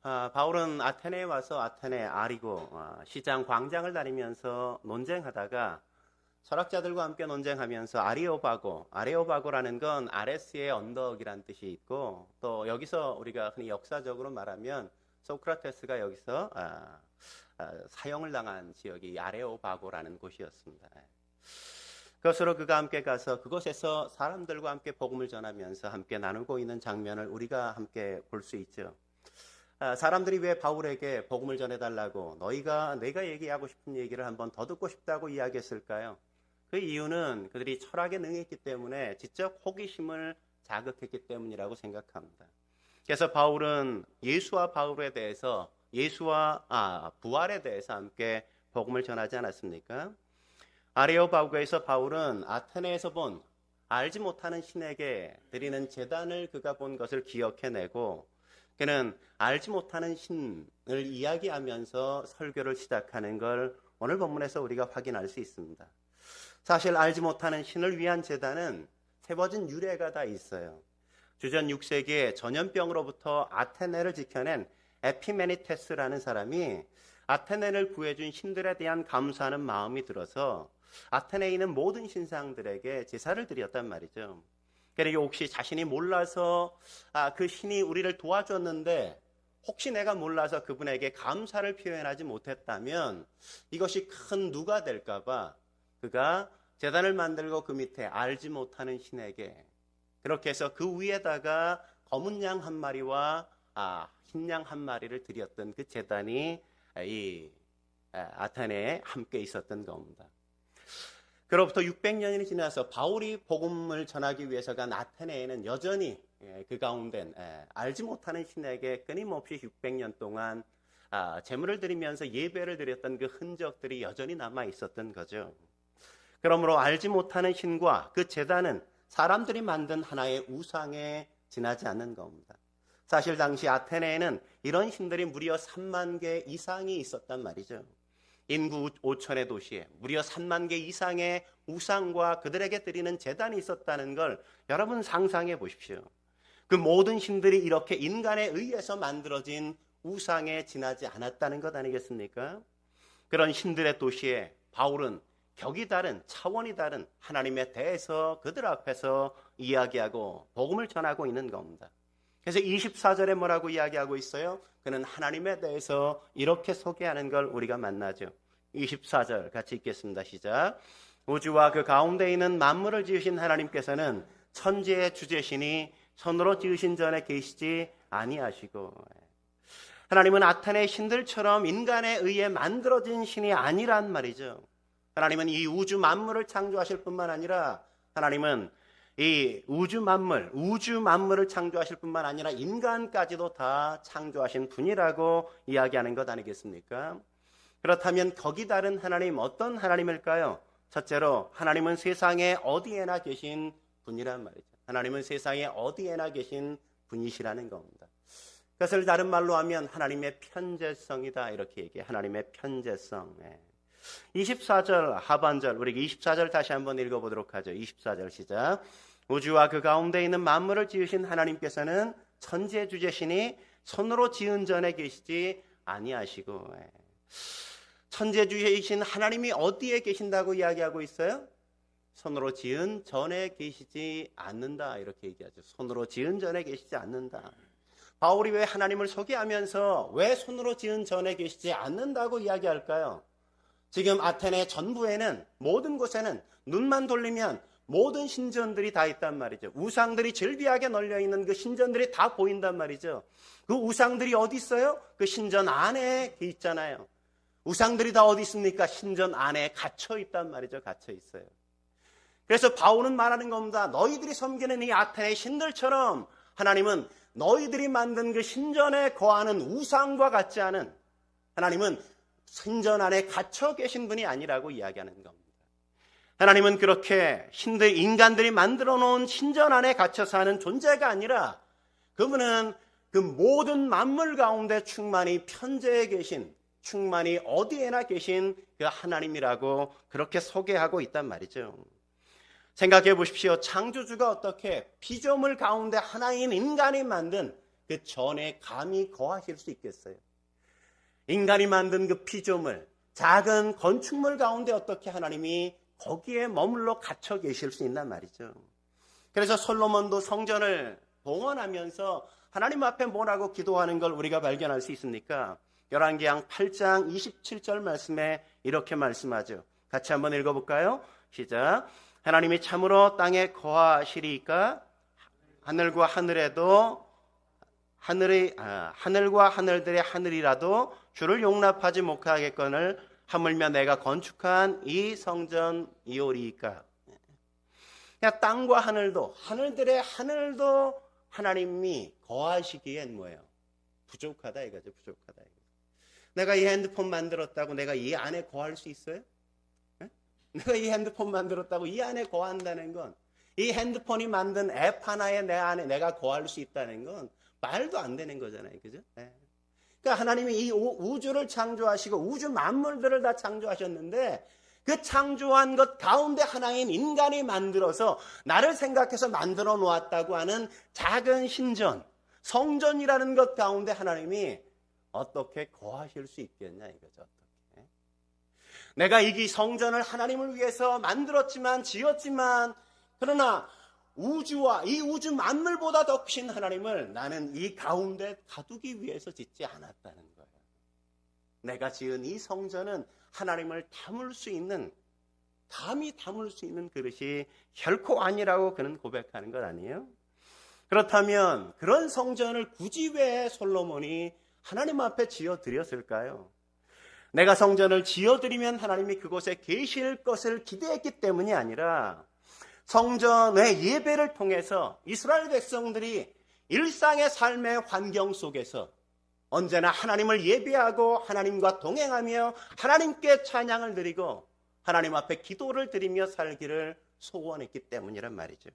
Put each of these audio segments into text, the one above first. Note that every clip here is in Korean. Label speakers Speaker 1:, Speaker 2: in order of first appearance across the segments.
Speaker 1: 바울은 아테네에 와서 아테네 아리고 시장 광장을 다니면서 논쟁하다가 철학자들과 함께 논쟁하면서 아레오바고라는 건 아레스의 언덕이란 뜻이 있고, 또 여기서 우리가 흔히 역사적으로 말하면 소크라테스가 여기서 사형을 당한 지역이 아레오바고라는 곳이었습니다. 그것으로 그가 함께 가서 그곳에서 사람들과 함께 복음을 전하면서 함께 나누고 있는 장면을 우리가 함께 볼 수 있죠. 사람들이 왜 바울에게 복음을 전해달라고 내가 얘기하고 싶은 얘기를 한번 더 듣고 싶다고 이야기했을까요? 그 이유는 그들이 철학에 능했기 때문에 지적 호기심을 자극했기 때문이라고 생각합니다. 그래서 바울은 예수와 부활에 대해서 함께 복음을 전하지 않았습니까? 아레오바고에서 바울은 아테네에서 본 알지 못하는 신에게 드리는 제단을 그가 본 것을 기억해내고, 그는 알지 못하는 신을 이야기하면서 설교를 시작하는 걸 오늘 본문에서 우리가 확인할 수 있습니다. 사실 알지 못하는 신을 위한 제단은 세워진 유래가 다 있어요. 주전 6세기에 전염병으로부터 아테네를 지켜낸 에피메니테스라는 사람이 아테네를 구해준 신들에 대한 감사하는 마음이 들어서 아테네에 있는 모든 신상들에게 제사를 드렸단 말이죠. 그리고 혹시 자신이 몰라서 그 신이 우리를 도와줬는데 혹시 내가 몰라서 그분에게 감사를 표현하지 못했다면 이것이 큰 누가 될까 봐 그가 제단을 만들고 그 밑에 알지 못하는 신에게, 그렇게 해서 그 위에다가 검은 양 한 마리와 흰 양 한 마리를 드렸던 그 제단이 이 아테네에 함께 있었던 겁니다. 그로부터 600년이 지나서 바울이 복음을 전하기 위해서 간 아테네에는 여전히 그 가운데 알지 못하는 신에게 끊임없이 600년 동안 제물을 드리면서 예배를 드렸던 그 흔적들이 여전히 남아 있었던 거죠. 그러므로 알지 못하는 신과 그 제단은 사람들이 만든 하나의 우상에 지나지 않는 겁니다. 사실 당시 아테네에는 이런 신들이 무려 3만 개 이상이 있었단 말이죠. 인구 5천의 도시에 무려 3만 개 이상의 우상과 그들에게 드리는 제단이 있었다는 걸 여러분 상상해 보십시오. 그 모든 신들이 이렇게 인간에 의해서 만들어진 우상에 지나지 않았다는 것 아니겠습니까? 그런 신들의 도시에 바울은 격이 다른, 차원이 다른 하나님에 대해서 그들 앞에서 이야기하고 복음을 전하고 있는 겁니다. 그래서 24절에 뭐라고 이야기하고 있어요? 그는 하나님에 대해서 이렇게 소개하는 걸 우리가 만나죠. 24절 같이 읽겠습니다. 시작. 우주와 그 가운데 있는 만물을 지으신 하나님께서는 천지의 주제시니 손으로 지으신 전에 계시지 아니하시고, 하나님은 아테네 신들처럼 인간에 의해 만들어진 신이 아니란 말이죠. 하나님은 이 우주 만물을 창조하실 뿐만 아니라 하나님은 이 우주 만물을 창조하실 뿐만 아니라 인간까지도 다 창조하신 분이라고 이야기하는 것 아니겠습니까? 그렇다면 거기 다른 하나님, 어떤 하나님일까요? 첫째로 하나님은 세상에 어디에나 계신 분이란 말이죠. 하나님은 세상에 어디에나 계신 분이시라는 겁니다. 그것을 다른 말로 하면 하나님의 편재성이다, 이렇게 얘기해요. 하나님의 편재성. 24절 하반절, 우리 24절 다시 한번 읽어보도록 하죠. 24절 시작. 우주와 그 가운데 있는 만물을 지으신 하나님께서는 천지의 주제시니 손으로 지은 전에 계시지 아니하시고, 천지의 주제이신 하나님이 어디에 계신다고 이야기하고 있어요? 손으로 지은 전에 계시지 않는다, 이렇게 얘기하죠. 손으로 지은 전에 계시지 않는다. 바울이 왜 하나님을 소개하면서 왜 손으로 지은 전에 계시지 않는다고 이야기할까요? 지금 아테네 전부에는, 모든 곳에는 눈만 돌리면 모든 신전들이 다 있단 말이죠. 우상들이 즐비하게 널려있는 그 신전들이 다 보인단 말이죠. 그 우상들이 어디 있어요? 그 신전 안에 있잖아요. 우상들이 다 어디 있습니까? 신전 안에 갇혀 있단 말이죠. 갇혀 있어요. 그래서 바울은 말하는 겁니다. 너희들이 섬기는 이 아테네 신들처럼 하나님은 너희들이 만든 그 신전에 거하는 우상과 같지 않은, 하나님은 신전 안에 갇혀 계신 분이 아니라고 이야기하는 겁니다. 하나님은 그렇게 인간들이 만들어 놓은 신전 안에 갇혀 사는 존재가 아니라 그분은 그 모든 만물 가운데 충만히 편재해 계신, 충만히 어디에나 계신 그 하나님이라고 그렇게 소개하고 있단 말이죠. 생각해 보십시오. 창조주가 어떻게 피조물 가운데 하나인 인간이 만든 그 전에 감히 거하실 수 있겠어요? 인간이 만든 그 피조물, 작은 건축물 가운데 어떻게 하나님이 거기에 머물러 갇혀 계실 수 있단 말이죠. 그래서 솔로몬도 성전을 봉헌하면서 하나님 앞에 뭐라고 기도하는 걸 우리가 발견할 수 있습니까? 열왕기상 8장 27절 말씀에 이렇게 말씀하죠. 같이 한번 읽어볼까요? 시작. 하나님이 참으로 땅에 거하시리이까 하늘과 하늘들의 하늘이라도 주를 용납하지 못하겠거늘 하물며 내가 건축한 이 성전이오리이까. 그냥 땅과 하늘도 하늘들의 하늘도 하나님이 거하시기엔 뭐예요? 부족하다 이거죠. 부족하다 이거죠. 내가 이 핸드폰 만들었다고 내가 이 안에 거할 수 있어요? 네? 내가 이 핸드폰 만들었다고 이 안에 거한다는 건, 이 핸드폰이 만든 앱 하나에 내 안에 내가 거할 수 있다는 건 말도 안 되는 거잖아요. 그죠? 네. 그러니까 하나님이 이 우주를 창조하시고 우주 만물들을 다 창조하셨는데 그 창조한 것 가운데 하나인 인간이 만들어서 나를 생각해서 만들어 놓았다고 하는 작은 신전, 성전이라는 것 가운데 하나님이 어떻게 거하실 수 있겠냐 이거죠. 어떻게. 내가 이 성전을 하나님을 위해서 만들었지만 지었지만 그러나 우주와 이 우주 만물보다 더 크신 하나님을 나는 이 가운데 가두기 위해서 짓지 않았다는 거예요. 내가 지은 이 성전은 하나님을 감히 담을 수 있는 그릇이 결코 아니라고 그는 고백하는 것 아니에요? 그렇다면 그런 성전을 굳이 왜 솔로몬이 하나님 앞에 지어드렸을까요? 내가 성전을 지어드리면 하나님이 그곳에 계실 것을 기대했기 때문이 아니라 성전의 예배를 통해서 이스라엘 백성들이 일상의 삶의 환경 속에서 언제나 하나님을 예배하고 하나님과 동행하며 하나님께 찬양을 드리고 하나님 앞에 기도를 드리며 살기를 소원했기 때문이란 말이죠.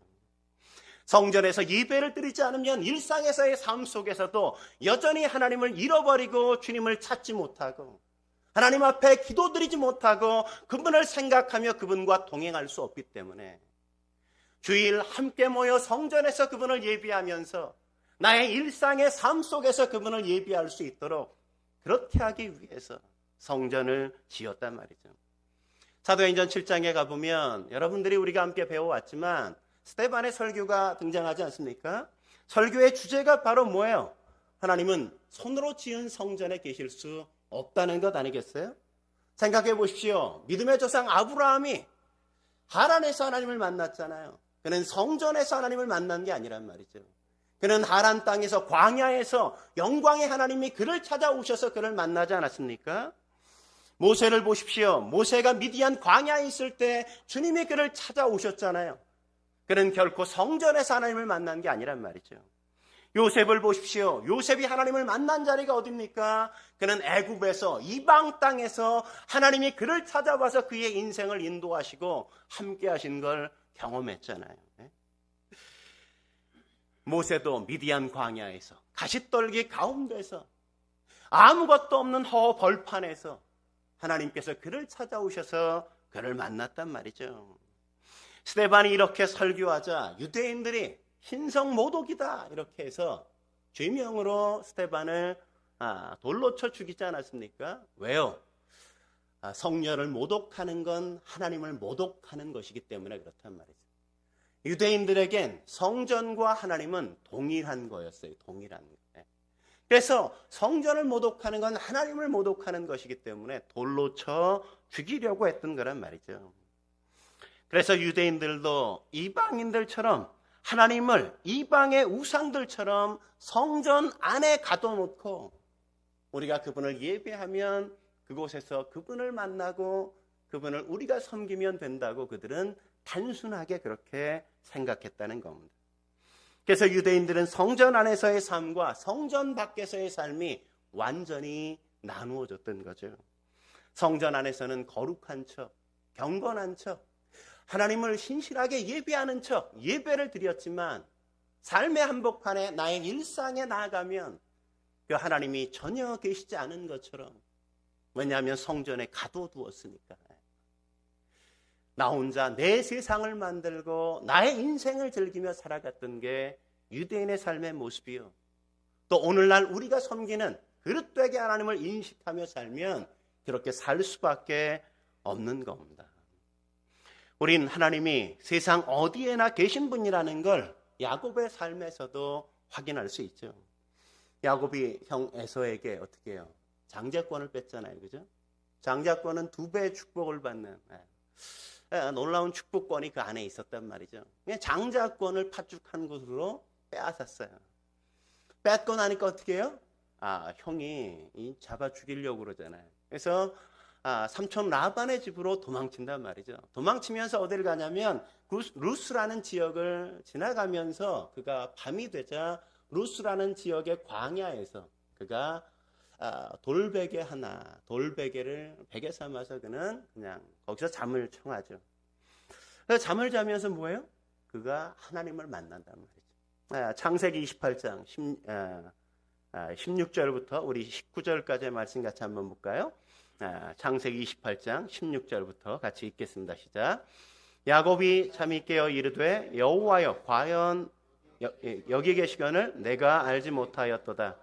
Speaker 1: 성전에서 예배를 드리지 않으면 일상에서의 삶 속에서도 여전히 하나님을 잃어버리고 주님을 찾지 못하고 하나님 앞에 기도드리지 못하고 그분을 생각하며 그분과 동행할 수 없기 때문에 주일 함께 모여 성전에서 그분을 예배하면서 나의 일상의 삶 속에서 그분을 예배할 수 있도록 그렇게 하기 위해서 성전을 지었단 말이죠. 사도행전 7장에 가보면 여러분들이 우리가 함께 배워왔지만 스데반의 설교가 등장하지 않습니까? 설교의 주제가 바로 뭐예요? 하나님은 손으로 지은 성전에 계실 수 없다는 것 아니겠어요? 생각해 보십시오. 믿음의 조상 아브라함이 하란에서 하나님을 만났잖아요. 그는 성전에서 하나님을 만난 게 아니란 말이죠. 그는 하란 땅에서 광야에서 영광의 하나님이 그를 찾아오셔서 그를 만나지 않았습니까? 모세를 보십시오. 모세가 미디안 광야에 있을 때 주님이 그를 찾아오셨잖아요. 그는 결코 성전에서 하나님을 만난 게 아니란 말이죠. 요셉을 보십시오. 요셉이 하나님을 만난 자리가 어딥니까? 그는 애굽에서 이방 땅에서 하나님이 그를 찾아와서 그의 인생을 인도하시고 함께 하신 걸 경험했잖아요. 모세도 미디안 광야에서 가시떨기 가운데서 아무것도 없는 허 벌판에서 하나님께서 그를 찾아오셔서 그를 만났단 말이죠. 스데반이 이렇게 설교하자 유대인들이 신성 모독이다 이렇게 해서 죄명으로 스데반을 돌로 쳐 죽이지 않았습니까? 왜요? 성녀를 모독하는 건 하나님을 모독하는 것이기 때문에 그렇단 말이죠. 유대인들에겐 성전과 하나님은 동일한 거였어요. 동일한 거. 그래서 성전을 모독하는 건 하나님을 모독하는 것이기 때문에 돌로 쳐 죽이려고 했던 거란 말이죠. 그래서 유대인들도 이방인들처럼 하나님을 이방의 우상들처럼 성전 안에 가둬놓고 우리가 그분을 예배하면 그곳에서 그분을 만나고 그분을 우리가 섬기면 된다고 그들은 단순하게 그렇게 생각했다는 겁니다. 그래서 유대인들은 성전 안에서의 삶과 성전 밖에서의 삶이 완전히 나누어졌던 거죠. 성전 안에서는 거룩한 척, 경건한 척, 하나님을 신실하게 예배하는 척 예배를 드렸지만 삶의 한복판에 나의 일상에 나아가면 그 하나님이 전혀 계시지 않은 것처럼, 왜냐하면 성전에 가둬두었으니까. 나 혼자 내 세상을 만들고 나의 인생을 즐기며 살아갔던 게 유대인의 삶의 모습이요. 또 오늘날 우리가 섬기는 그릇되게 하나님을 인식하며 살면 그렇게 살 수밖에 없는 겁니다. 우린 하나님이 세상 어디에나 계신 분이라는 걸 야곱의 삶에서도 확인할 수 있죠. 야곱이 형 에서에게 어떻게 해요? 장자권을 뺐잖아요. 그죠? 장자권은 2배의 축복을 받는 놀라운 축복권이 그 안에 있었단 말이죠. 그냥 장자권을 파죽한 것으로 빼앗았어요. 뺏고 나니까 어떻게 해요? 형이 잡아 죽이려고 그러잖아요. 그래서 삼촌 라반의 집으로 도망친단 말이죠. 도망치면서 어디를 가냐면 루스라는 지역을 지나가면서 그가 밤이 되자 루스라는 지역의 광야에서 그가 돌베개를 베개 삼아서 그는 그냥 거기서 잠을 청하죠. 그래서 잠을 자면서 뭐예요? 그가 하나님을 만난단 말이죠. 창세기 28장 16절부터 우리 19절까지의 말씀 같이 한번 볼까요? 창세기 28장 16절부터 같이 읽겠습니다. 시작. 야곱이 잠이 깨어 이르되 여호와여 과연 여기 계시거늘 내가 알지 못하였도다.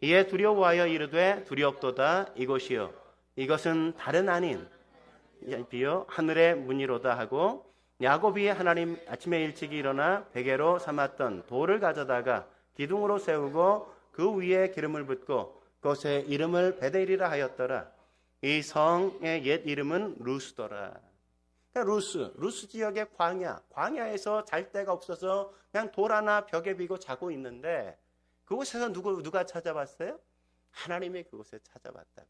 Speaker 1: 이에 두려워하여 이르되 두렵도다. 이곳이요 이것은 다른 아닌 비어 하늘의 문이로다 하고 야곱이 하나님 아침에 일찍 일어나 베개로 삼았던 돌을 가져다가 기둥으로 세우고 그 위에 기름을 붓고 그곳에 이름을 베델이라 하였더라. 이 성의 옛 이름은 루스더라. 그러니까 루스 지역의 광야에서 잘 데가 없어서 그냥 돌 하나 벽에 비고 자고 있는데 그곳에서 누가 찾아봤어요? 하나님이 그곳에 찾아봤다.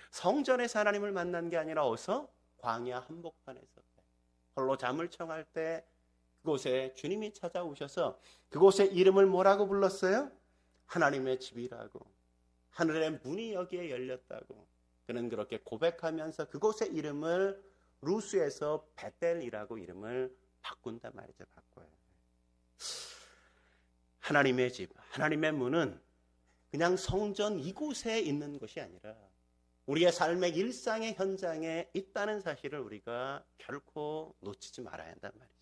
Speaker 1: 성전에서 하나님을 만난 게 아니라 어디서? 광야 한복판에서 홀로 잠을 청할 때 그곳에 주님이 찾아오셔서 그곳의 이름을 뭐라고 불렀어요? 하나님의 집이라고. 하늘의 문이 여기에 열렸다고. 그는 그렇게 고백하면서 그곳의 이름을 루스에서 베델이라고 이름을 바꾼단 말이죠. 바꿔요. 하나님의 집, 하나님의 문은 그냥 성전 이곳에 있는 것이 아니라 우리의 삶의 일상의 현장에 있다는 사실을 우리가 결코 놓치지 말아야 한단 말이죠.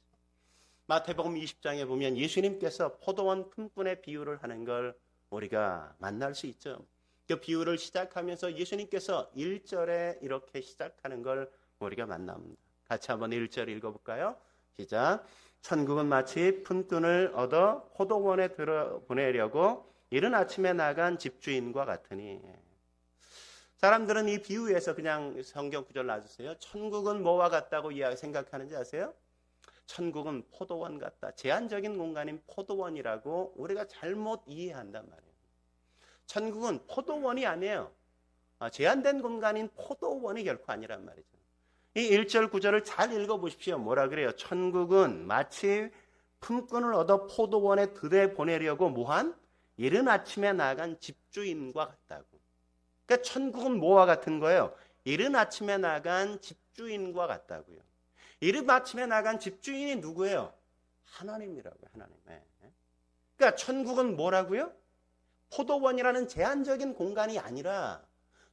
Speaker 1: 마태복음 20장에 보면 예수님께서 포도원 품꾼의 비유를 하는 걸 우리가 만날 수 있죠. 그 비유를 시작하면서 예수님께서 1절에 이렇게 시작하는 걸 우리가 만납니다. 같이 한번 1절 읽어볼까요? 시작. 천국은 마치 품꾼을 얻어 포도원에 들어보내려고 이른 아침에 나간 집주인과 같으니. 사람들은 이 비유에서 그냥 성경 구절 놔주세요. 천국은 뭐와 같다고 생각하는지 아세요? 천국은 포도원 같다. 제한적인 공간인 포도원이라고 우리가 잘못 이해한단 말이에요. 천국은 포도원이 아니에요. 제한된 공간인 포도원이 결코 아니란 말이죠. 이 1절 9절을 잘 읽어보십시오. 뭐라 그래요? 천국은 마치 품꾼을 얻어 포도원에 들여보내려고 뭐한? 이른 아침에 나간 집주인과 같다고. 그러니까 천국은 뭐와 같은 거예요? 이른 아침에 나간 집주인과 같다고요. 이른 아침에 나간 집주인이 누구예요? 하나님이라고요. 하나님. 그러니까 천국은 뭐라고요? 포도원이라는 제한적인 공간이 아니라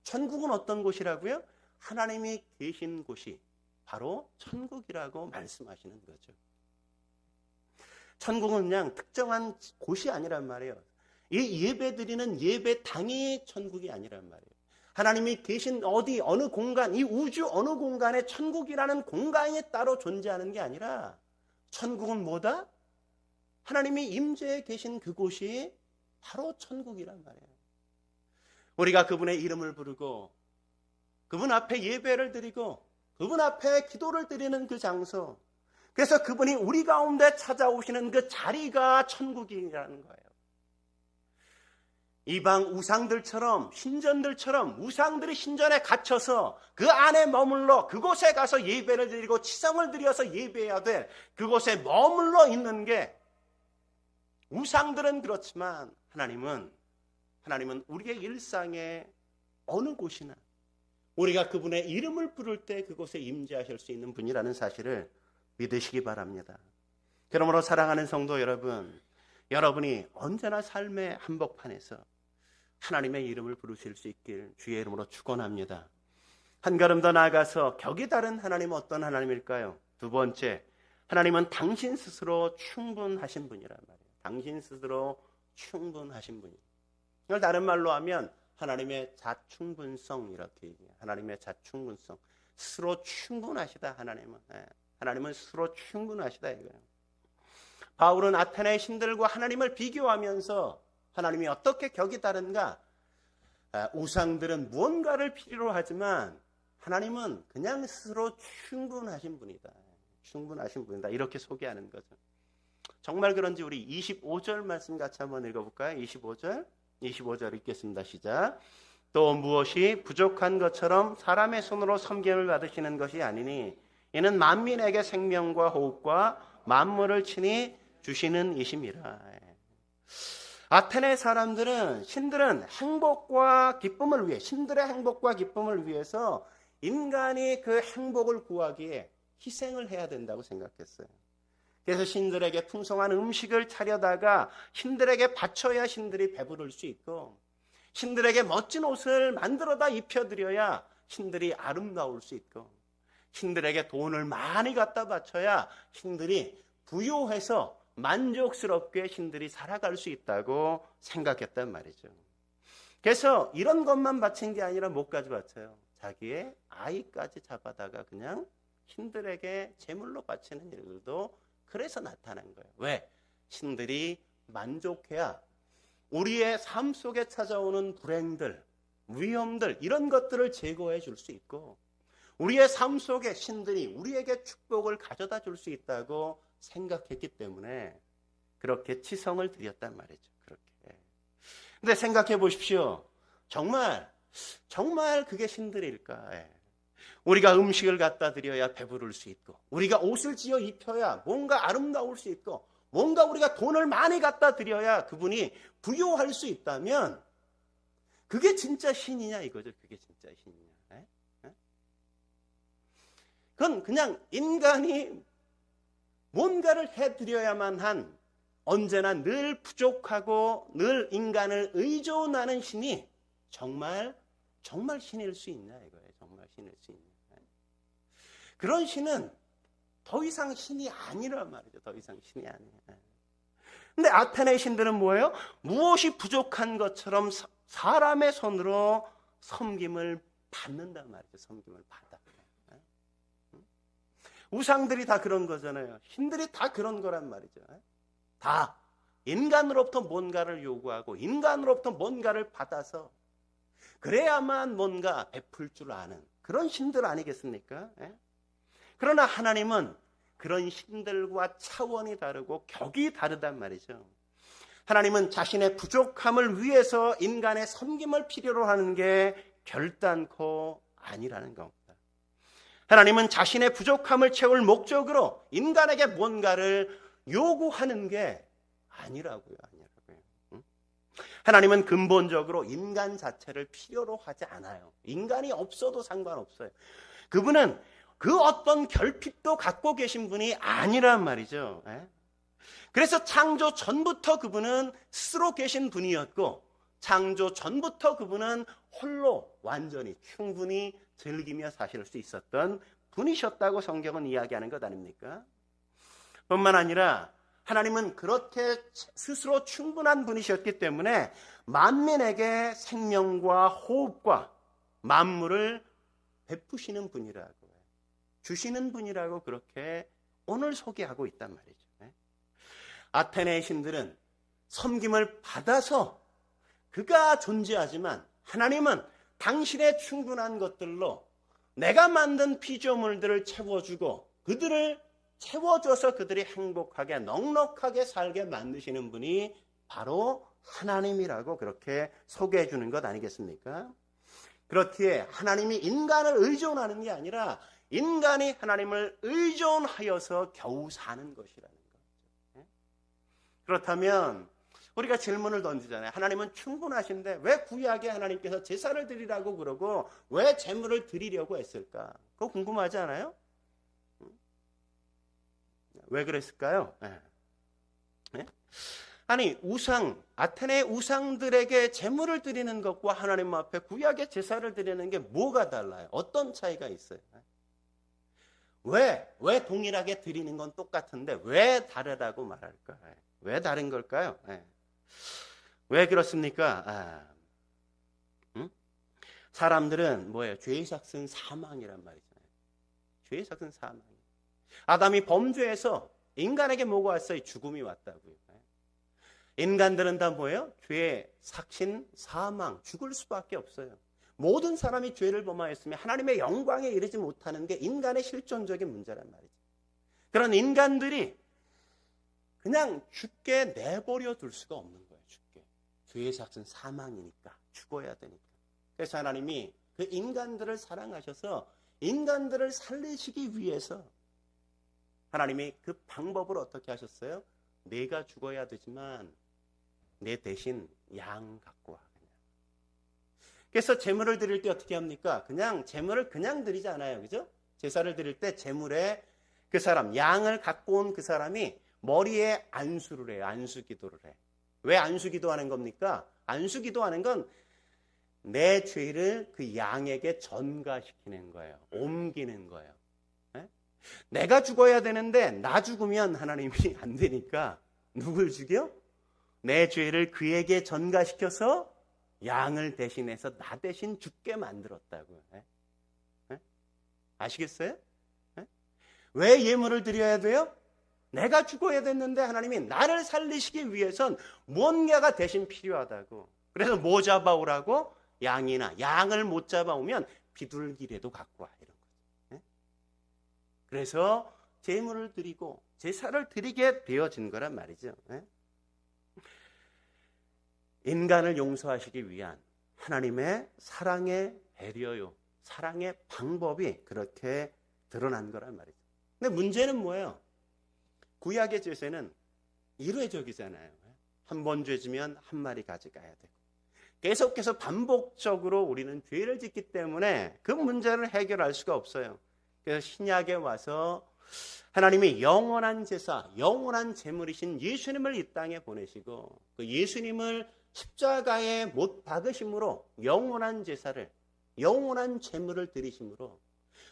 Speaker 1: 천국은 어떤 곳이라고요? 하나님이 계신 곳이 바로 천국이라고 말씀하시는 거죠. 천국은 그냥 특정한 곳이 아니란 말이에요. 이 예배드리는 예배당이 천국이 아니란 말이에요. 하나님이 계신 어느 공간, 이 우주 어느 공간에 천국이라는 공간이 따로 존재하는 게 아니라 천국은 뭐다? 하나님이 임재해 계신 그곳이 바로 천국이란 말이에요. 우리가 그분의 이름을 부르고 그분 앞에 예배를 드리고 그분 앞에 기도를 드리는 그 장소, 그래서 그분이 우리 가운데 찾아오시는 그 자리가 천국이라는 거예요. 이방 우상들처럼 신전들처럼 우상들이 신전에 갇혀서 그 안에 머물러 그곳에 가서 예배를 드리고 치성을 드려서 예배해야 돼. 그곳에 머물러 있는 게, 우상들은 그렇지만 하나님은 우리의 일상의 어느 곳이나 우리가 그분의 이름을 부를 때 그곳에 임재하실 수 있는 분이라는 사실을 믿으시기 바랍니다. 그러므로 사랑하는 성도 여러분, 여러분이 언제나 삶의 한복판에서 하나님의 이름을 부르실 수 있길 주의 이름으로 축원합니다. 한 걸음 더 나아가서 격이 다른 하나님은 어떤 하나님일까요? 두 번째, 하나님은 당신 스스로 충분하신 분이란 말이에요. 당신 스스로 충분하신 분이에요. 이걸 다른 말로 하면 하나님의 자충분성, 이렇게 얘기해요. 하나님의 자충분성. 스스로 충분하시다, 하나님은. 하나님은 스스로 충분하시다, 이거예요. 바울은 아테네의 신들과 하나님을 비교하면서 하나님이 어떻게 격이 다른가? 우상들은 무언가를 필요로 하지만 하나님은 그냥 스스로 충분하신 분이다. 충분하신 분이다. 이렇게 소개하는 거죠. 정말 그런지 우리 25절 말씀 같이 한번 읽어볼까요? 25절 읽겠습니다. 시작. 또 무엇이 부족한 것처럼 사람의 손으로 섬김을 받으시는 것이 아니니 이는 만민에게 생명과 호흡과 만물을 친히 주시는 이심이라. 아테네 사람들은, 신들은 행복과 기쁨을 위해, 신들의 행복과 기쁨을 위해서 인간이 그 행복을 구하기에 희생을 해야 된다고 생각했어요. 그래서 신들에게 풍성한 음식을 차려다가 신들에게 바쳐야 신들이 배부를 수 있고, 신들에게 멋진 옷을 만들어다 입혀드려야 신들이 아름다울 수 있고, 신들에게 돈을 많이 갖다 바쳐야 신들이 부유해서 만족스럽게 신들이 살아갈 수 있다고 생각했단 말이죠. 그래서 이런 것만 바친 게 아니라 뭐까지 바쳐요? 자기의 아이까지 잡아다가 그냥 신들에게 제물로 바치는 일들도 그래서 나타난 거예요. 왜? 신들이 만족해야 우리의 삶 속에 찾아오는 불행들, 위험들, 이런 것들을 제거해 줄 수 있고, 우리의 삶 속에 신들이 우리에게 축복을 가져다 줄 수 있다고 생각했기 때문에 그렇게 치성을 드렸단 말이죠. 그렇게. 근데 생각해 보십시오. 정말 그게 신들일까? 우리가 음식을 갖다 드려야 배부를 수 있고, 우리가 옷을 지어 입혀야 뭔가 아름다울 수 있고, 뭔가 우리가 돈을 많이 갖다 드려야 그분이 부유할 수 있다면 그게 진짜 신이냐 이거죠. 그게 진짜 신이냐. 그건 그냥 인간이 뭔가를 해드려야만 한, 언제나 늘 부족하고 늘 인간을 의존하는 신이 정말 신일 수 있냐 이거예요. 정말 신일 수 있냐. 그런 신은 더 이상 신이 아니란 말이죠. 더 이상 신이 아니에요. 근데 아테네 신들은 뭐예요? 무엇이 부족한 것처럼 사람의 손으로 섬김을 받는단 말이죠. 섬김을 받아. 우상들이 다 그런 거잖아요. 신들이 다 그런 거란 말이죠. 다 인간으로부터 뭔가를 요구하고 인간으로부터 뭔가를 받아서 그래야만 뭔가 베풀 줄 아는 그런 신들 아니겠습니까? 그러나 하나님은 그런 신들과 차원이 다르고 격이 다르단 말이죠. 하나님은 자신의 부족함을 위해서 인간의 섬김을 필요로 하는 게 결단코 아니라는 겁니다. 하나님은 자신의 부족함을 채울 목적으로 인간에게 뭔가를 요구하는 게 아니라고요. 하나님은 근본적으로 인간 자체를 필요로 하지 않아요. 인간이 없어도 상관없어요. 그분은 그 어떤 결핍도 갖고 계신 분이 아니란 말이죠. 그래서 창조 전부터 그분은 스스로 계신 분이었고, 창조 전부터 그분은 홀로 완전히 충분히 즐기며 사실 수 있었던 분이셨다고 성경은 이야기하는 것 아닙니까? 뿐만 아니라 하나님은 그렇게 스스로 충분한 분이셨기 때문에 만민에게 생명과 호흡과 만물을 베푸시는 분이라고, 주시는 분이라고 그렇게 오늘 소개하고 있단 말이죠. 아테네의 신들은 섬김을 받아서 그가 존재하지만 하나님은 당신의 충분한 것들로 내가 만든 피조물들을 채워주고 그들을 채워줘서 그들이 행복하게 넉넉하게 살게 만드시는 분이 바로 하나님이라고 그렇게 소개해 주는 것 아니겠습니까? 그렇기에 하나님이 인간을 의존하는 게 아니라 인간이 하나님을 의존하여서 겨우 사는 것이라는 거죠. 그렇다면 우리가 질문을 던지잖아요. 하나님은 충분하신데 왜 구약에 하나님께서 제사를 드리라고 그러고 왜 제물을 드리려고 했을까? 그거 궁금하지 않아요? 왜 그랬을까요? 아니, 아테네 우상들에게 제물을 드리는 것과 하나님 앞에 구약의 제사를 드리는 게 뭐가 달라요? 어떤 차이가 있어요? 왜 동일하게 드리는 건 똑같은데 왜 다르다고 말할까요? 왜 다른 걸까요? 왜 그렇습니까? 응? 사람들은 뭐예요? 죄의 삭은 사망이란 말이잖아요. 죄의 삭은 사망. 아담이 범죄해서 인간에게 뭐가 왔어요? 죽음이 왔다고요. 인간들은 다 뭐예요? 죄의 삭신 사망, 죽을 수밖에 없어요. 모든 사람이 죄를 범하였으며 하나님의 영광에 이르지 못하는 게 인간의 실존적인 문제란 말이죠. 그런 인간들이 그냥 죽게 내버려 둘 수가 없는 거예요. 죽게. 죄의 삭은 사망이니까 죽어야 되니까. 그래서 하나님이 그 인간들을 사랑하셔서 인간들을 살리시기 위해서 하나님이 그 방법을 어떻게 하셨어요? 내가 죽어야 되지만 내 대신 양 갖고 와. 그래서 제물을 드릴 때 어떻게 합니까? 그냥 제물을 그냥 드리지 않아요. 그죠? 제사를 드릴 때 제물에 그 사람, 양을 갖고 온 그 사람이 머리에 안수를 해요. 안수기도를 해. 왜 안수기도하는 겁니까? 안수기도하는 건 내 죄를 그 양에게 전가시키는 거예요. 옮기는 거예요. 네? 내가 죽어야 되는데 나 죽으면 하나님이 안 되니까 누굴 죽여? 내 죄를 그에게 전가시켜서 양을 대신해서 나 대신 죽게 만들었다고요. 네? 네? 아시겠어요? 네? 왜 예물을 드려야 돼요? 내가 죽어야 됐는데 하나님이 나를 살리시기 위해선 뭔가가 대신 필요하다고. 그래서 뭐 잡아오라고? 양이나 양을 못 잡아오면 비둘기라도 갖고 와. 이런 거죠. 네? 그래서 제물을 드리고 제사를 드리게 되어진 거란 말이죠. 네? 인간을 용서하시기 위한 하나님의 사랑의 배려요. 사랑의 방법이 그렇게 드러난 거란 말이죠. 근데 문제는 뭐예요? 구약의 제사는 일회적이잖아요. 한 번 죄지면 한 마리 가져가야 되고 계속해서 반복적으로 우리는 죄를 짓기 때문에 그 문제를 해결할 수가 없어요. 그래서 신약에 와서 하나님이 영원한 제사, 영원한 제물이신 예수님을 이 땅에 보내시고 그 예수님을 십자가에 못 박으심으로 영원한 제사를, 영원한 제물을 드리심으로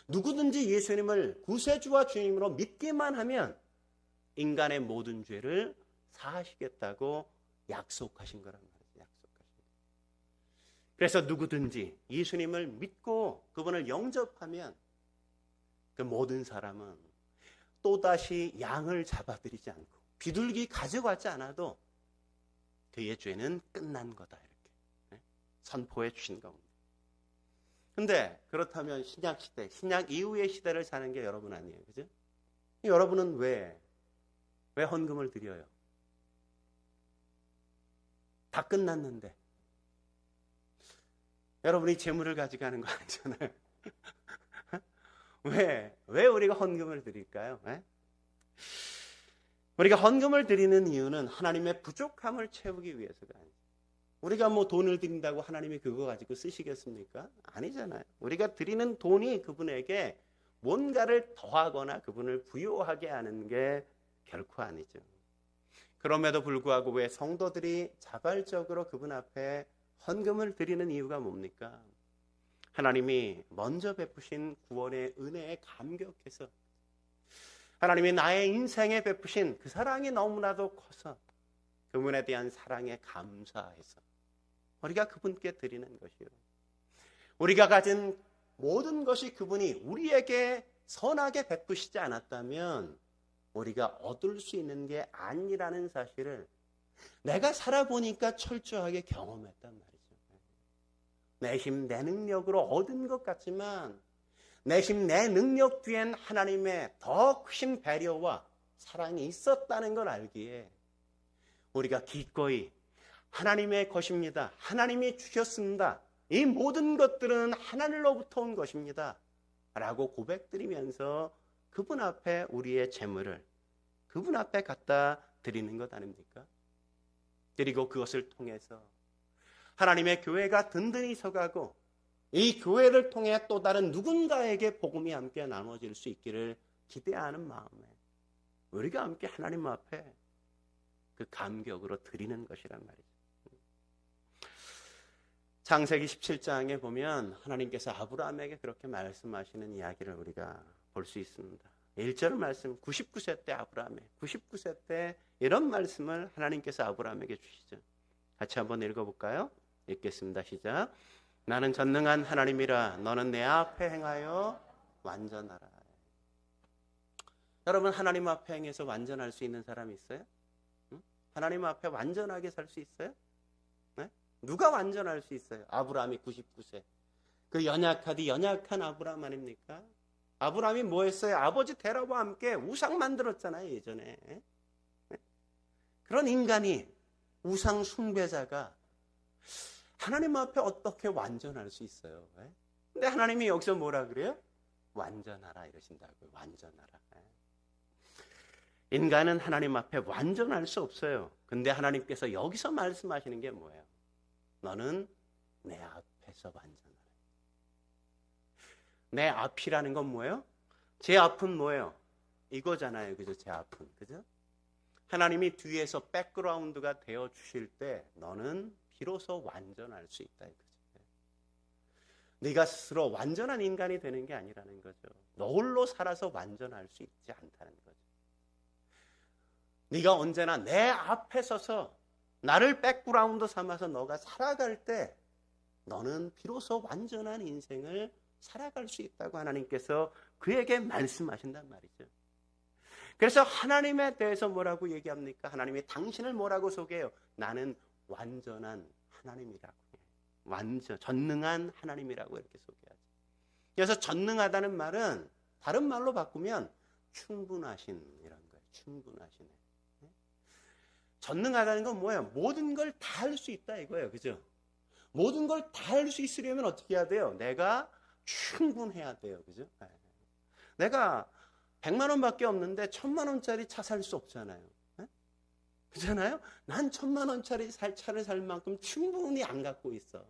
Speaker 1: 누구든지 예수님을 구세주와 주님으로 믿기만 하면 인간의 모든 죄를 사하시겠다고 약속하신 거란 말이에요. 그래서 누구든지 예수님을 믿고 그분을 영접하면 그 모든 사람은 또다시 양을 잡아들이지 않고 비둘기 가져가지 않아도 그의 죄는 끝난 거다. 이렇게 선포해 주신 겁니다. 근데 그렇다면 신약 시대, 신약 이후의 시대를 사는 게 여러분 아니에요. 그죠? 여러분은 왜 헌금을 드려요? 다 끝났는데. 여러분이 재물을 가져가는 거 아니잖아요. 왜 우리가 헌금을 드릴까요? 네? 우리가 헌금을 드리는 이유는 하나님의 부족함을 채우기 위해서가 아니에요. 우리가 뭐 돈을 드린다고 하나님이 그거 가지고 쓰시겠습니까? 아니잖아요. 우리가 드리는 돈이 그분에게 뭔가를 더하거나 그분을 부요하게 하는 게 결코 아니죠. 그럼에도 불구하고 왜 성도들이 자발적으로 그분 앞에 헌금을 드리는 이유가 뭡니까? 하나님이 먼저 베푸신 구원의 은혜에 감격해서 하나님이 나의 인생에 베푸신 그 사랑이 너무나도 커서 그분에 대한 사랑에 감사해서 우리가 그분께 드리는 것이요. 우리가 가진 모든 것이 그분이 우리에게 선하게 베푸시지 않았다면 우리가 얻을 수 있는 게 아니라는 사실을 내가 살아보니까 철저하게 경험했단 말이죠. 내 힘, 내 능력으로 얻은 것 같지만 내 힘, 내 능력 뒤엔 하나님의 더 크신 배려와 사랑이 있었다는 걸 알기에 우리가 기꺼이 하나님의 것입니다. 하나님이 주셨습니다. 이 모든 것들은 하나님로부터 온 것입니다. 라고 고백드리면서 그분 앞에 우리의 재물을 그분 앞에 갖다 드리는 것 아닙니까? 그리고 그것을 통해서 하나님의 교회가 든든히 서가고 이 교회를 통해 또 다른 누군가에게 복음이 함께 나눠질 수 있기를 기대하는 마음에 우리가 함께 하나님 앞에 그 감격으로 드리는 것이란 말이죠. 창세기 17장에 보면 하나님께서 아브라함에게 그렇게 말씀하시는 이야기를 우리가 볼 수 있습니다. 1절 말씀 99세 때 아브라함에 99세 때 이런 말씀을 하나님께서 아브라함에게 주시죠. 같이 한번 읽어볼까요? 읽겠습니다. 시작. 나는 전능한 하나님이라 너는 내 앞에 행하여 완전하라. 여러분, 하나님 앞에 행해서 완전할 수 있는 사람이 있어요? 응? 하나님 앞에 완전하게 살 수 있어요? 네? 누가 완전할 수 있어요? 아브라함이 99세. 그 연약한 아브라함 아닙니까? 아브라함이 뭐 했어요? 아버지 데라와 함께 우상 만들었잖아요, 예전에. 그런 인간이, 우상 숭배자가 하나님 앞에 어떻게 완전할 수 있어요? 근데 하나님이 여기서 뭐라 그래요? 완전하라 이러신다고요. 완전하라. 인간은 하나님 앞에 완전할 수 없어요. 근데 하나님께서 여기서 말씀하시는 게 뭐예요? 너는 내 앞에서 완전하라. 내 앞이라는 건 뭐예요? 제 앞은 뭐예요? 이거잖아요. 그죠? 제 앞은. 그죠? 하나님이 뒤에서 백그라운드가 되어 주실 때 너는 비로소 완전할 수 있다. 이거죠. 네가 스스로 완전한 인간이 되는 게 아니라는 거죠. 너 홀로 살아서 완전할 수 있지 않다는 거죠. 네가 언제나 내 앞에 서서 나를 백그라운드 삼아서 너가 살아갈 때 너는 비로소 완전한 인생을 살아갈 수 있다고 하나님께서 그에게 말씀하신단 말이죠. 그래서 하나님에 대해서 뭐라고 얘기합니까? 하나님이 당신을 뭐라고 소개해요? 나는 완전한 하나님이라고 해요. 전능한 하나님이라고 이렇게 소개하죠. 그래서 전능하다는 말은 다른 말로 바꾸면 충분하신 이런 거예요. 충분하신. 전능하다는 건 뭐예요? 모든 걸 다 할 수 있다 이거예요. 그죠? 모든 걸 다 할 수 있으려면 어떻게 해야 돼요? 내가 충분해야 돼요. 그죠? 내가 100만 원밖에 없는데 1000만 원짜리 차 살 수 없잖아요. 그렇잖아요? 난 1000만 원짜리 차를 살 만큼 충분히 안 갖고 있어.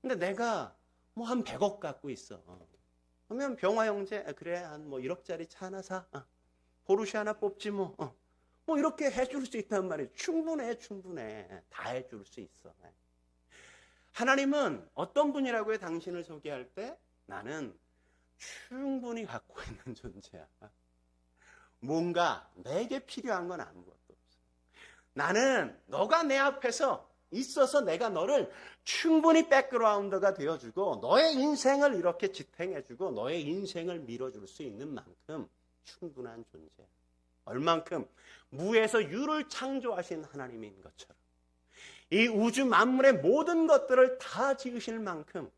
Speaker 1: 근데 내가 뭐 한 100억 갖고 있어. 그러면 병화 형제 그래 한 뭐 1억짜리 차 하나 사. 포르쉐 하나 뽑지 뭐. 뭐 이렇게 해줄 수 있단 말이에요. 충분해. 다 해줄 수 있어. 하나님은 어떤 분이라고요? 당신을 소개할 때 나는 충분히 갖고 있는 존재야. 뭔가 내게 필요한 건 아무것도 없어. 나는 너가 내 앞에서 있어서 내가 너를 충분히 백그라운드가 되어주고 너의 인생을 이렇게 지탱해주고 너의 인생을 밀어줄 수 있는 만큼 충분한 존재야. 얼만큼? 무에서 유를 창조하신 하나님인 것처럼 이 우주 만물의 모든 것들을 다 지으실 만큼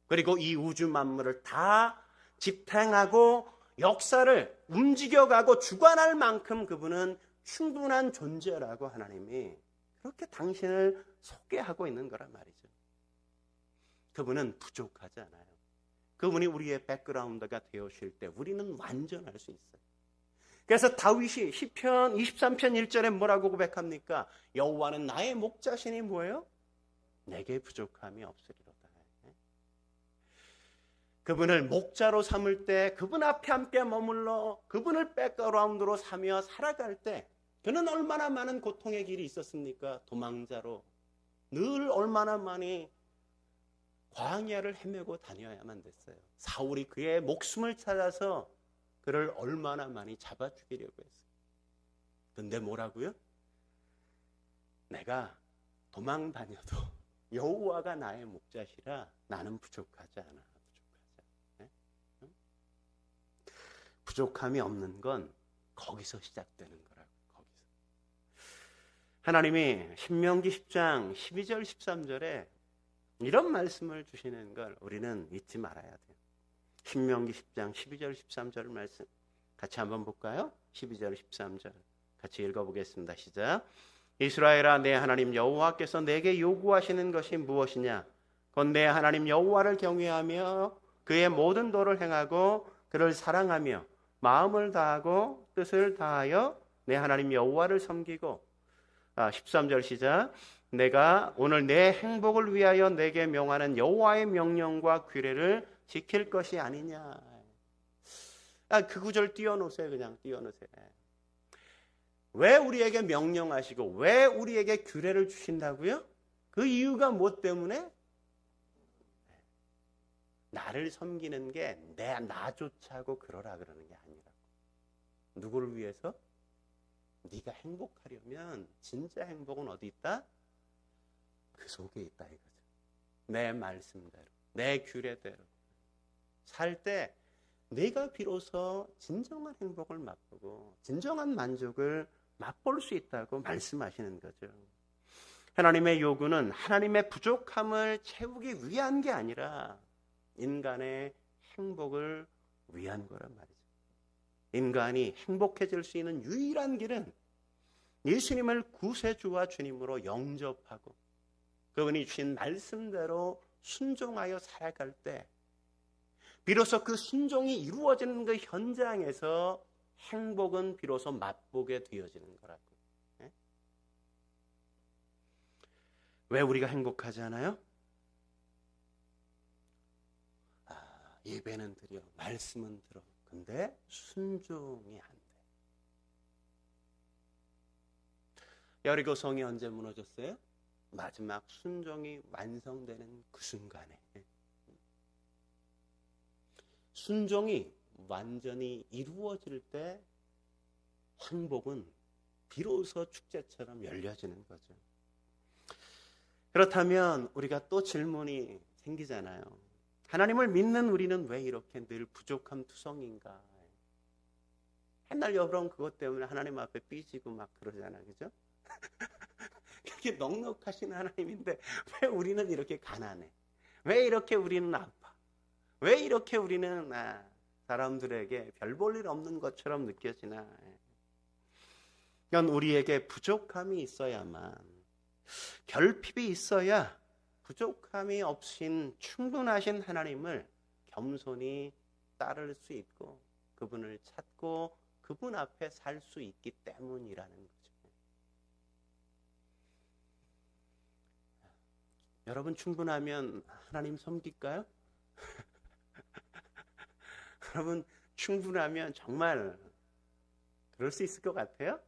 Speaker 1: 그리고 이 우주 만물을 다 지탱하고 역사를 움직여가고 주관할 만큼 그분은 충분한 존재라고 하나님이 그렇게 당신을 소개하고 있는 거란 말이죠. 그분은 부족하지 않아요. 그분이 우리의 백그라운드가 되어실 때 우리는 완전할 수 있어요. 그래서 다윗이 시편 23편 1절에 뭐라고 고백합니까? 여호와는 나의 목자시니 뭐예요? 내게 부족함이 없으리로다. 그분을 목자로 삼을 때 그분 앞에 함께 머물러 그분을 백그라운드로 삼며 살아갈 때 그는 얼마나 많은 고통의 길이 있었습니까? 도망자로 늘 얼마나 많이 광야를 헤매고 다녀야만 됐어요. 사울이 그의 목숨을 찾아서 그를 얼마나 많이 잡아 죽이려고 했어요. 근데 뭐라고요? 내가 도망 다녀도 여호와가 나의 목자시라 나는 부족하지 않아. 부족함이 없는 건 거기서 시작되는 거라고. 거기서. 하나님이 신명기 10장 12절 13절에 이런 말씀을 주시는 걸 우리는 잊지 말아야 돼요. 신명기 10장 12절 13절 말씀 같이 한번 볼까요? 12절 13절 같이 읽어보겠습니다. 시작. 이스라엘아 내 하나님 여호와께서 내게 요구하시는 것이 무엇이냐? 곧 내 하나님 여호와를 경외하며 그의 모든 도를 행하고 그를 사랑하며 마음을 다하고 뜻을 다하여 내 하나님 여호와를 섬기고 13절 시작. 내가 오늘 내 행복을 위하여 내게 명하는 여호와의 명령과 규례를 지킬 것이 아니냐. 그 구절 띄워놓으세요. 그냥 띄워놓으세요. 왜 우리에게 명령하시고 왜 우리에게 규례를 주신다고요? 그 이유가 뭐 때문에? 나를 섬기는 게 나 좋자고 그러라 그러는 게 아니라고. 누구를 위해서? 네가 행복하려면 진짜 행복은 어디 있다? 그 속에 있다 이거죠. 내 말씀대로, 내 규례대로 살 때 내가 비로소 진정한 행복을 맛보고 진정한 만족을 맛볼 수 있다고 말씀하시는 거죠. 하나님의 요구는 하나님의 부족함을 채우기 위한 게 아니라 인간의 행복을 위한 거란 말이죠. 인간이 행복해질 수 있는 유일한 길은 예수님을 구세주와 주님으로 영접하고 그분이 주신 말씀대로 순종하여 살아갈 때 비로소 그 순종이 이루어지는 그 현장에서 행복은 비로소 맛보게 되어지는 거라고. 왜 우리가 행복하지 않아요? 예배는 드려, 말씀은 들어. 근데 순종이 안 돼. 여리고 성이 언제 무너졌어요? 마지막 순종이 완성되는 그 순간에. 순종이 완전히 이루어질 때 행복은 비로소 축제처럼 열려지는 거죠. 그렇다면 우리가 또 질문이 생기잖아요. 하나님을 믿는 우리는 왜 이렇게 늘 부족함 투성인가? 옛날 여러분 그것 때문에 하나님 앞에 삐지고 막 그러잖아요. 그죠? 그렇게 넉넉하신 하나님인데 왜 우리는 이렇게 가난해? 왜 이렇게 우리는 아파? 왜 이렇게 우리는 사람들에게 별 볼 일 없는 것처럼 느껴지나? 이건 우리에게 부족함이 있어야만, 결핍이 있어야 부족함이 없인 충분하신 하나님을 겸손히 따를 수 있고 그분을 찾고 그분 앞에 살 수 있기 때문이라는 거죠. 여러분 충분하면 하나님 섬길까요? 여러분 충분하면 정말 그럴 수 있을 것 같아요?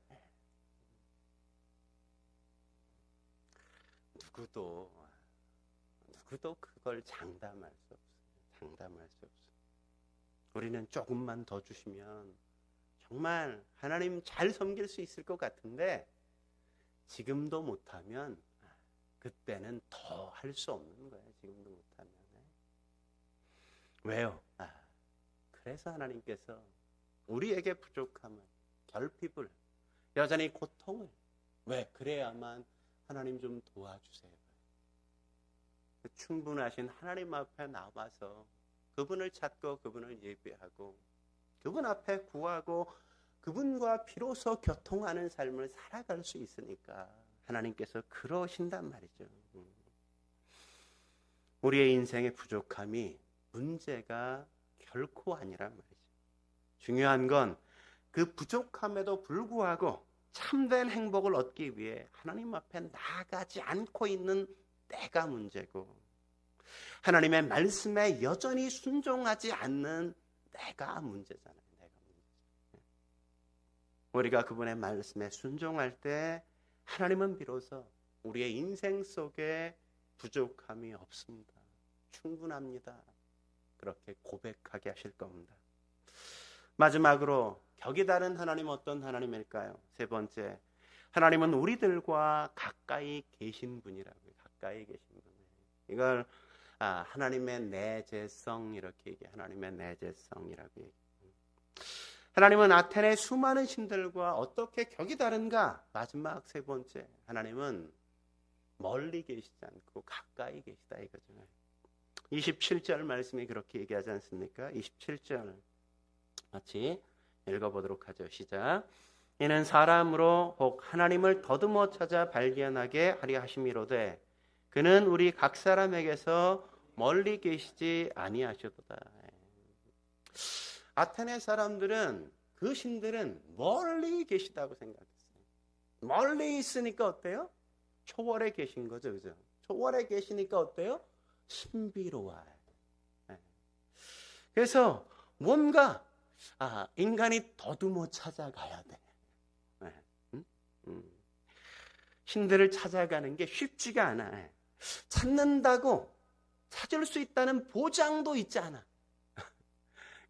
Speaker 1: 누구도 그걸 장담할 수 없어요. 장담할 수 없어요. 우리는 조금만 더 주시면 정말 하나님 잘 섬길 수 있을 것 같은데 지금도 못하면 그때는 더 할 수 없는 거예요. 지금도 못하면. 왜요? 그래서 하나님께서 우리에게 부족함을, 결핍을, 여전히 고통을 왜? 그래야만 하나님 좀 도와주세요. 충분하신 하나님 앞에 나와서 그분을 찾고 그분을 예배하고 그분 앞에 구하고 그분과 비로소 교통하는 삶을 살아갈 수 있으니까 하나님께서 그러신단 말이죠. 우리의 인생의 부족함이 문제가 결코 아니란 말이죠. 중요한 건 그 부족함에도 불구하고 참된 행복을 얻기 위해 하나님 앞에 나아가지 않고 있는 때가 문제고 하나님의 말씀에 여전히 순종하지 않는 때가 문제잖아요. 우리가 그분의 말씀에 순종할 때 하나님은 비로소 우리의 인생 속에 부족함이 없습니다. 충분합니다. 그렇게 고백하게 하실 겁니다. 마지막으로 격이 다른 하나님 어떤 하나님일까요? 세 번째, 하나님은 우리들과 가까이 계신 분이라고요. 가까이 계신 분. 이걸 하나님의 내재성 이렇게 얘기해요. 하나님의 내재성이라고 얘기해요. 하나님은 아테네 수많은 신들과 어떻게 격이 다른가? 마지막 세 번째, 하나님은 멀리 계시지 않고 가까이 계시다 이거죠. 27절 말씀이 그렇게 얘기하지 않습니까? 27절 같이 읽어보도록 하죠. 시작. 이는 사람으로 혹 하나님을 더듬어 찾아 발견하게 하려 하심이로되 그는 우리 각 사람에게서 멀리 계시지 아니하시도다. 아테네 사람들은 그 신들은 멀리 계시다고 생각했어요. 멀리 있으니까 어때요? 초월에 계신 거죠. 그죠? 초월에 계시니까 어때요? 신비로워요. 그래서 뭔가 인간이 더듬어 찾아가야 돼. 신들을 찾아가는 게 쉽지가 않아. 찾는다고 찾을 수 있다는 보장도 있지 않아.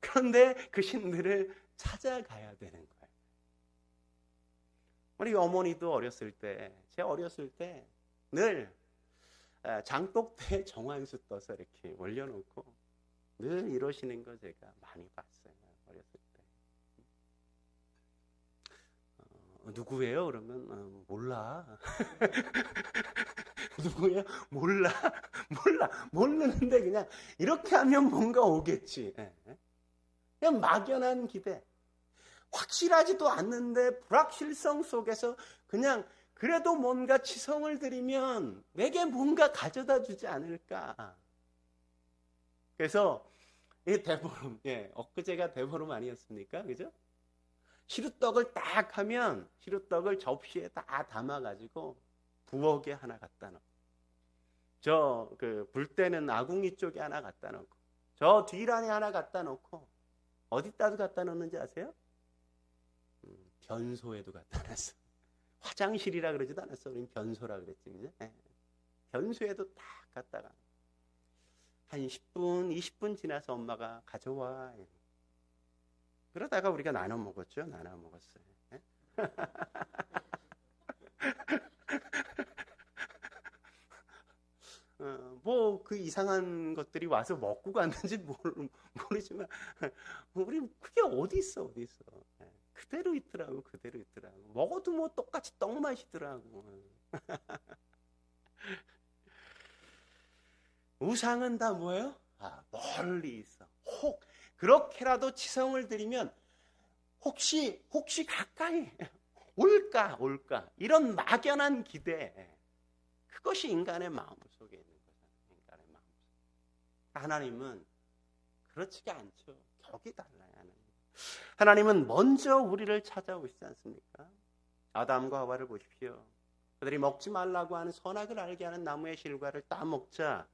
Speaker 1: 그런데 그 신들을 찾아가야 되는 거예요. 우리 어머니도 어렸을 때, 제 어렸을 때 늘 장독대에 정한수 떠서 이렇게 올려놓고 늘 이러시는 거 제가 많이 봤어요. 어렸을 때. 누구예요? 그러면 몰라. 누구예요? 몰라. 모르는데 그냥 이렇게 하면 뭔가 오겠지. 그냥 막연한 기대. 확실하지도 않는데 불확실성 속에서 그냥 그래도 뭔가 치성을 드리면 내게 뭔가 가져다 주지 않을까. 그래서 이 대보름, 엊그제가 대보름 아니었습니까? 그죠? 시루떡을 딱 하면 시루떡을 접시에 다 담아가지고 부엌에 하나 갖다 놓고 저 불 때는 아궁이 쪽에 하나 갖다 놓고 저 뒷란에 하나 갖다 놓고 어디다도 갖다 놓는지 아세요? 변소에도 갖다 놨어. 화장실이라 그러지도 않았어. 우린 변소라 그랬지. 그죠? 변소에도 딱 갖다가 한 10분, 20분 지나서 엄마가 가져와. 그러다가 우리가 나눠 먹었죠. 나눠 먹었어요. 뭐 그 이상한 것들이 와서 먹고 갔는지 모르지만 우리 그게 어디 있어. 그대로 있더라고. 먹어도 뭐 똑같이 떡 맛이더라고. 우상은 다 뭐예요? 멀리 있어. 그렇게라도 치성을 드리면 혹시 가까이 올까 이런 막연한 기대, 그것이 인간의 마음 속에 있는 거잖아요. 인간의 마음 속에. 하나님은 그렇지가 않죠. 격이 달라요. 하나님은 먼저 우리를 찾아오시지 않습니까? 아담과 하와를 보십시오. 그들이 먹지 말라고 하는 선악을 알게 하는 나무의 실과를 따먹자.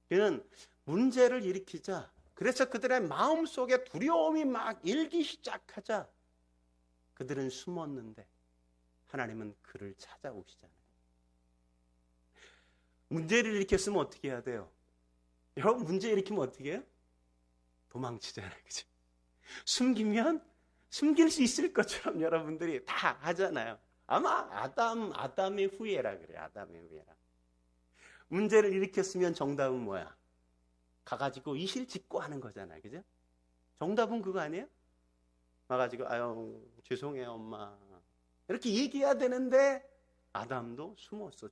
Speaker 1: 그는 문제를 일으키자. 그래서 그들의 마음속에 두려움이 막 일기 시작하자. 그들은 숨었는데 하나님은 그를 찾아오시잖아요. 문제를 일으켰으면 어떻게 해야 돼요? 여러분, 문제 일으키면 어떻게 해요? 도망치잖아요. 그죠? 숨기면 숨길 수 있을 것처럼 여러분들이 다 하잖아요. 아마 아담의 후예라 그래요. 아담의 후예라. 문제를 일으켰으면 정답은 뭐야? 가가지고 이실 짓고 하는 거잖아요. 그죠? 정답은 그거 아니에요? 와가지고 아유 죄송해요 엄마 이렇게 얘기해야 되는데 아담도 숨었어.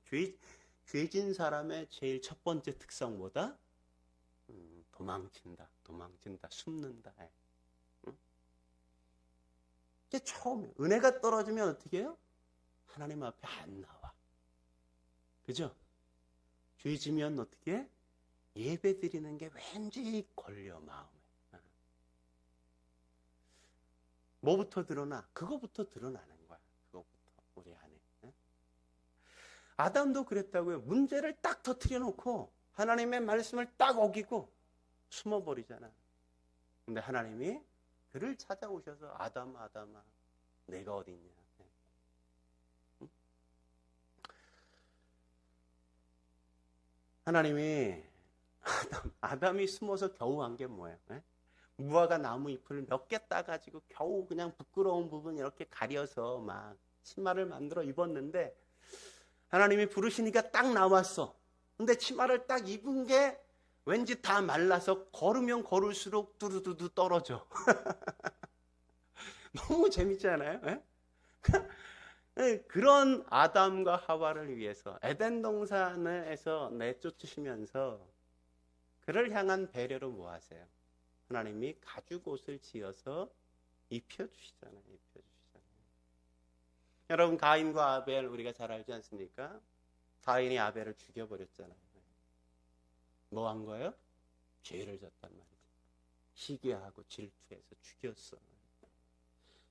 Speaker 1: 죄진 사람의 제일 첫 번째 특성 뭐다? 도망친다, 숨는다. 응? 이게 처음이에요. 은혜가 떨어지면 어떻게 해요? 하나님 앞에 안 나와. 그죠? 죄지면 어떻게 해? 예배 드리는 게 왠지 걸려 마음에. 뭐부터 드러나? 그거부터 드러나는 거야. 그거부터 우리 안에. 아담도 그랬다고요. 문제를 딱 터뜨려 놓고 하나님의 말씀을 딱 어기고 숨어버리잖아. 근데 하나님이 그를 찾아오셔서 아담아 내가 어디 있냐. 응? 하나님이 아담이 숨어서 겨우 한 게 뭐예요? 무화과 나무 잎을 몇 개 따가지고 겨우 그냥 부끄러운 부분 이렇게 가려서 막 치마를 만들어 입었는데 하나님이 부르시니까 딱 나왔어. 근데 치마를 딱 입은 게 왠지 다 말라서 걸으면 걸을수록 뚜루두두 떨어져. 너무 재밌지 않아요? 그런 아담과 하와를 위해서 에덴 동산에서 내쫓으시면서 그를 향한 배려로 뭐 하세요? 하나님이 가죽옷을 지어서 입혀주시잖아요. 여러분 가인과 아벨 우리가 잘 알지 않습니까? 가인이 아벨을 죽여버렸잖아요. 뭐 한 거예요? 죄를 졌단 말이죠. 시기하고 질투해서 죽였어.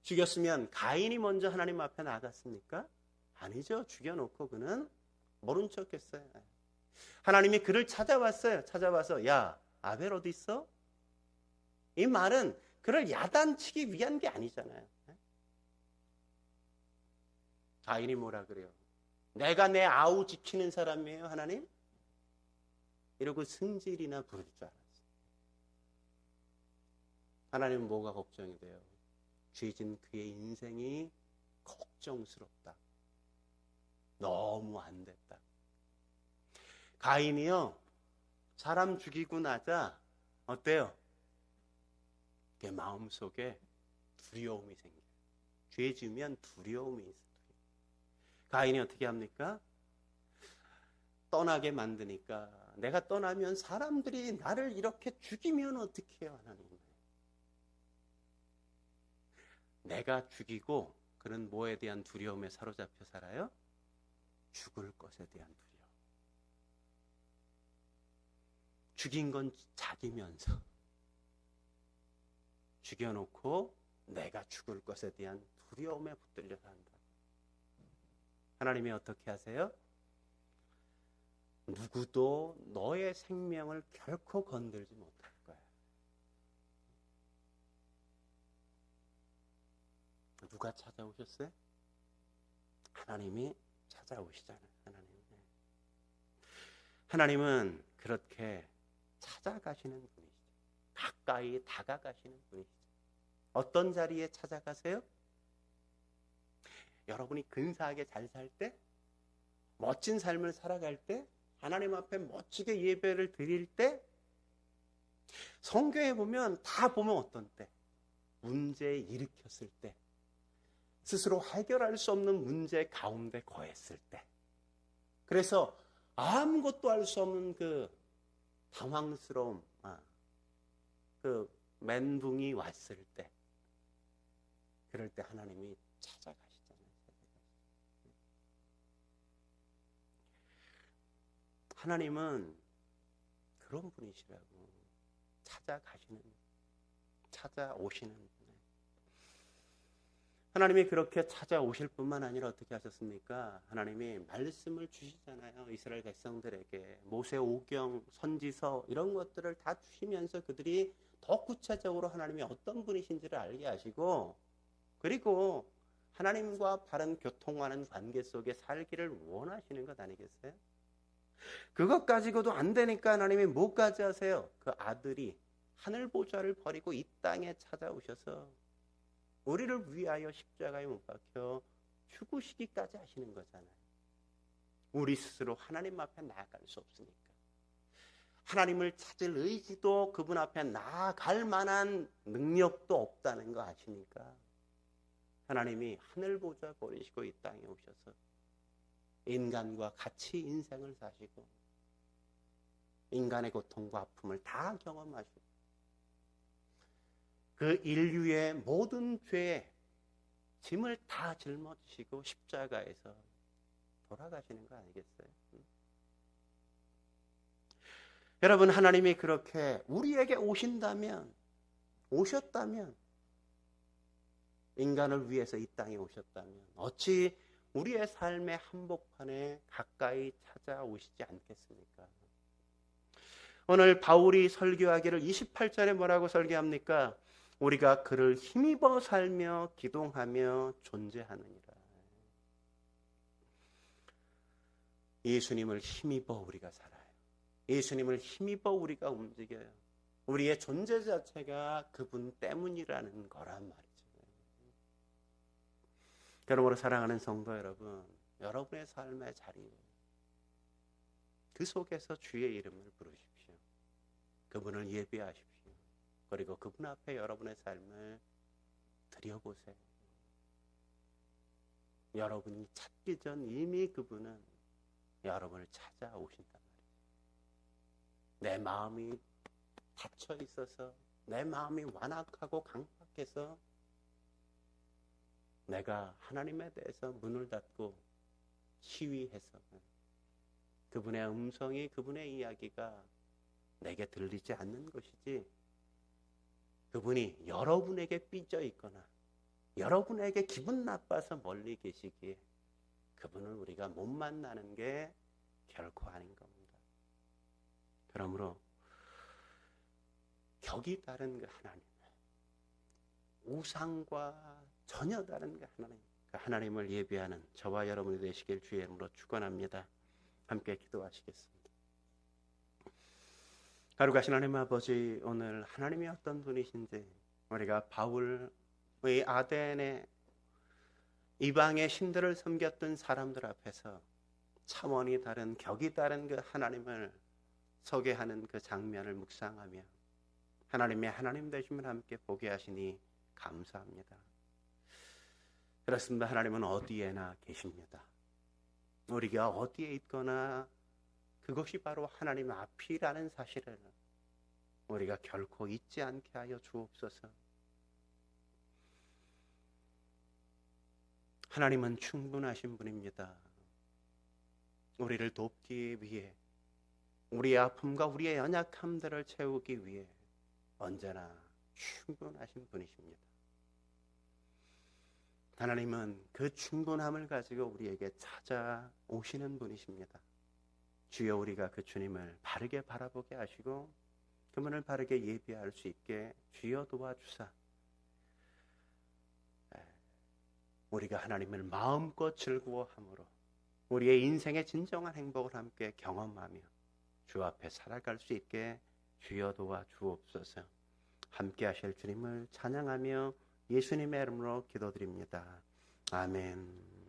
Speaker 1: 죽였으면 가인이 먼저 하나님 앞에 나갔습니까? 아니죠. 죽여놓고 그는 모른 척했어요. 하나님이 그를 찾아왔어요. 찾아와서 야 아벨 어디 있어? 이 말은 그를 야단치기 위한 게 아니잖아요. 가인이 뭐라 그래요? 내가 내 아우 지키는 사람이에요 하나님? 이러고 승질이나 부릴 줄 알았어요. 하나님은 뭐가 걱정이 돼요? 죄진 그의 인생이 걱정스럽다. 너무 안 됐다. 가인이요, 사람 죽이고 나자 어때요? 그 마음속에 두려움이 생겨요. 죄 지으면 두려움이 있어요. 가인이 어떻게 합니까? 떠나게 만드니까 내가 떠나면 사람들이 나를 이렇게 죽이면 어떻게 해요, 하나님? 내가 죽이고 그는 뭐에 대한 두려움에 사로잡혀 살아요? 죽을 것에 대한 두려움. 죽인 건 자기면서 죽여놓고 내가 죽을 것에 대한 두려움에 붙들려 산다. 하나님이 어떻게 하세요? 누구도 너의 생명을 결코 건들지 못할 거야. 누가 찾아오셨어요? 하나님이 찾아오시잖아요. 하나님은 그렇게 찾아가시는 분이시죠. 가까이 다가가시는 분이시죠. 어떤 자리에 찾아가세요? 여러분이 근사하게 잘 살 때, 멋진 삶을 살아갈 때, 하나님 앞에 멋지게 예배를 드릴 때, 성경에 보면 다 보면 어떤 때? 문제 일으켰을 때, 스스로 해결할 수 없는 문제 가운데 거했을 때, 그래서 아무것도 할 수 없는 그 당황스러움, 그 멘붕이 왔을 때, 그럴 때 하나님이 찾아가시잖아요. 하나님은 그런 분이시라고. 찾아오시는 분. 하나님이 그렇게 찾아오실 뿐만 아니라 어떻게 하셨습니까? 하나님이 말씀을 주시잖아요. 이스라엘 백성들에게 모세 오경, 선지서 이런 것들을 다 주시면서 그들이 더 구체적으로 하나님이 어떤 분이신지를 알게 하시고, 그리고 하나님과 바른 교통하는 관계 속에 살기를 원하시는 것 아니겠어요? 그것 가지고도 안 되니까 하나님이 뭐까지 하세요? 그 아들이 하늘 보좌를 버리고 이 땅에 찾아오셔서 우리를 위하여 십자가에 못 박혀 죽으시기까지 하시는 거잖아요. 우리 스스로 하나님 앞에 나아갈 수 없으니까. 하나님을 찾을 의지도 그분 앞에 나아갈 만한 능력도 없다는 거 아시니까 하나님이 하늘 보좌 버리시고 이 땅에 오셔서 인간과 같이 인생을 사시고 인간의 고통과 아픔을 다 경험하시고 그 인류의 모든 죄의 짐을 다 짊어지시고 십자가에서 돌아가시는 거 아니겠어요? 여러분, 하나님이 그렇게 우리에게 오셨다면 인간을 위해서 이 땅에 오셨다면 어찌 우리의 삶의 한복판에 가까이 찾아오시지 않겠습니까? 오늘 바울이 설교하기를 28절에 뭐라고 설교합니까? 우리가 그를 힘입어 살며 기동하며 존재하느니라. 예수님을 힘입어 우리가 살아요. 예수님을 힘입어 우리가 움직여요. 우리의 존재 자체가 그분 때문이라는 거란 말이죠. 그러므로 사랑하는 성도 여러분, 여러분의 삶의 자리, 그 속에서 주의 이름을 부르십시오. 그분을 예배하십시오. 그리고 그분 앞에 여러분의 삶을 드려보세요. 여러분이 찾기 전 이미 그분은 여러분을 찾아오신단 말이에요. 내 마음이 닫혀 있어서, 내 마음이 완악하고 강팍해서 내가 하나님에 대해서 문을 닫고 시위해서 그분의 음성이, 그분의 이야기가 내게 들리지 않는 것이지, 그분이 여러분에게 삐져 있거나 여러분에게 기분 나빠서 멀리 계시기에 그분을 우리가 못 만나는 게 결코 아닌 겁니다. 그러므로 격이 다른 그 하나님, 우상과 전혀 다른 그 하나님, 그 하나님을 예배하는 저와 여러분이 되시길 주의 이름으로 축원합니다. 함께 기도하시겠습니다. 거룩하신 하나님 아버지, 오늘 하나님이 어떤 분이신지 우리가 바울의 아덴의 이방의 신들을 섬겼던 사람들 앞에서 차원이 다른 격이 다른 그 하나님을 소개하는 그 장면을 묵상하며 하나님의 하나님 되심을 함께 보게 하시니 감사합니다. 그렇습니다. 하나님은 어디에나 계십니다. 우리가 어디에 있거나 그것이 바로 하나님 앞이라는 사실을 우리가 결코 잊지 않게 하여 주옵소서. 하나님은 충분하신 분입니다. 우리를 돕기 위해, 우리의 아픔과 우리의 연약함들을 채우기 위해 언제나 충분하신 분이십니다. 하나님은 그 충분함을 가지고 우리에게 찾아오시는 분이십니다. 주여, 우리가 그 주님을 바르게 바라보게 하시고 그분을 바르게 예비할 수 있게 주여 도와주사 우리가 하나님을 마음껏 즐거워함으로 우리의 인생의 진정한 행복을 함께 경험하며 주 앞에 살아갈 수 있게 주여 도와주옵소서. 함께 하실 주님을 찬양하며 예수님의 이름으로 기도드립니다. 아멘.